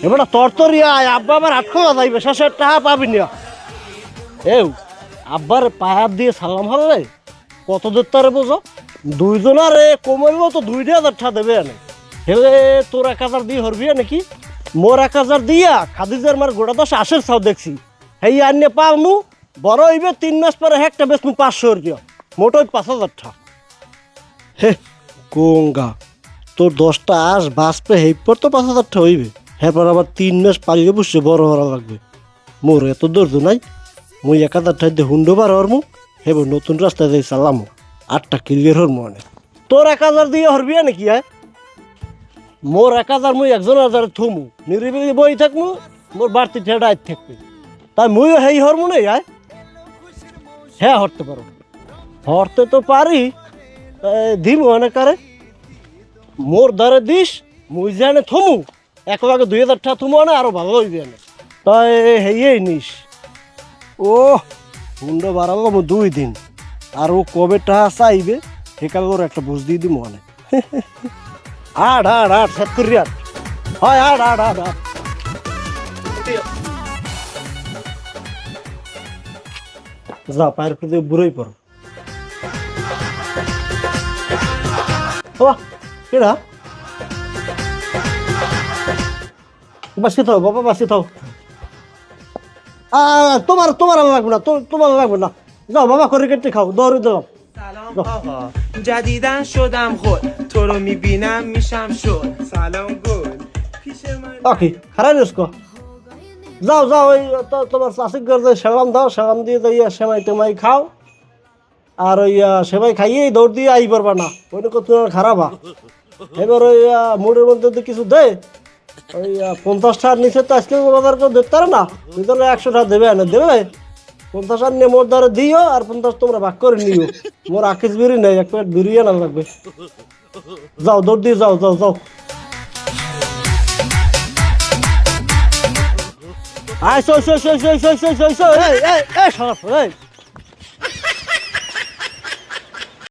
এবার তরতরি আয়, আব্বা আমার হাত খাওয়া যাইবে, শেষে টাকা পাবি না। এও আব্বার পায়ার দিয়ে সালাম হারলে কত দূর বোঝো, দুইজনার কমাইব তো 2,000 টাকা দেবে এনে। হেলে তোর 1,000 দিয়ে হরবি নাকি? মোর 1,000 দিয়া খাদিজার মার গোটা 10 আশের ছাও দেখছি, হেই আনিয়ে পাওনু বড় হইবে 3 মাস পরে একটা বেশ 500 রুপিয়া, মোটই 5,000 টাকা। হে গঙ্গা, তোর 10টা আস বাঁচবে, হেই পর তো 5,000 টাকা হইবে, এরপর আবার 3 মাস পালিয়ে বসে বড় হওয়া লাগবে। মোর এত ধৈর্য নাই, মুই 1,000 টাকা দিয়ে হুন্ডো বার হরমু, হেব নতুন রাস্তায় যাই চালামু, 8টা ক্লিয়ার হরমু অনেক। তোর 1,000 দিয়ে হরবি নাকি? মোর 1,000 মুই একজনের দ্বারা থমু, নিরিবিলি বই থাকমু, মোর বাড়তি ঠেটা আজ থাকবে, তাই মুইও হেই হরমু নেই। হ্যাঁ হরতে পারো, হরতে তো পারি, দিমু অনেক কারে মোর দ্বারে দিস, মুই জানে থমু একবারে 2,000 টাকা থমু না, আরো ভালো হইবে না, তাই হেই নিস। ও হুন্ডো বাড়াবো 2 দিন, আর ও কবে টাকা চাইবে সেকালে ওর একটা বুঝ দিয়ে দিমু অনেক। আট আট আট 70 আট হয়, আট আট আট আট। যা পায়ের প্রতি বুড়োই পড়ো। কেডা বাসি থাও বাবা, বাসি থাও। তোমার তোমার লাগবে না, তোমার লাগবে না, যাও বাবা করে কেটে খাও, দৌড়ে দাও। سلام آقا جدیدن شدم خود تو رو میبینم میشم شد سلام گل پیش من ওকে খারাপ নিস্কো, যাও যাও ওই তোমার চাষিক গর্জে সেলাম দাও, সেলাম দিয়ে যাইয়া সেমাই টেমাই খাও, আর ওই সেমাই খাইয়েই দৌড় দিয়ে আই পারবা না, ওইটা কত খারাপ। এবার ওই মুড়ের মধ্যে যদি কিছু দে, ওই 50 টাকার নিচে তো আজকে বাজার কেউ দেখতে পারে না, ভিতরে 100 টাকা দেবে না, দেবে 50 টাকা নিয়ে মোর দ্বারা দিও, আর 50 তোমরা ভাগ করে নিও। মোর আখিস বিড়ি নেই, এক প্লেট বিড়ি আনা লাগবে। যাও দৌড় দিয়ে যাও যাও যাও। আয় সই সই সই সই সই সই সই সই, এই এই এই সরফ, এই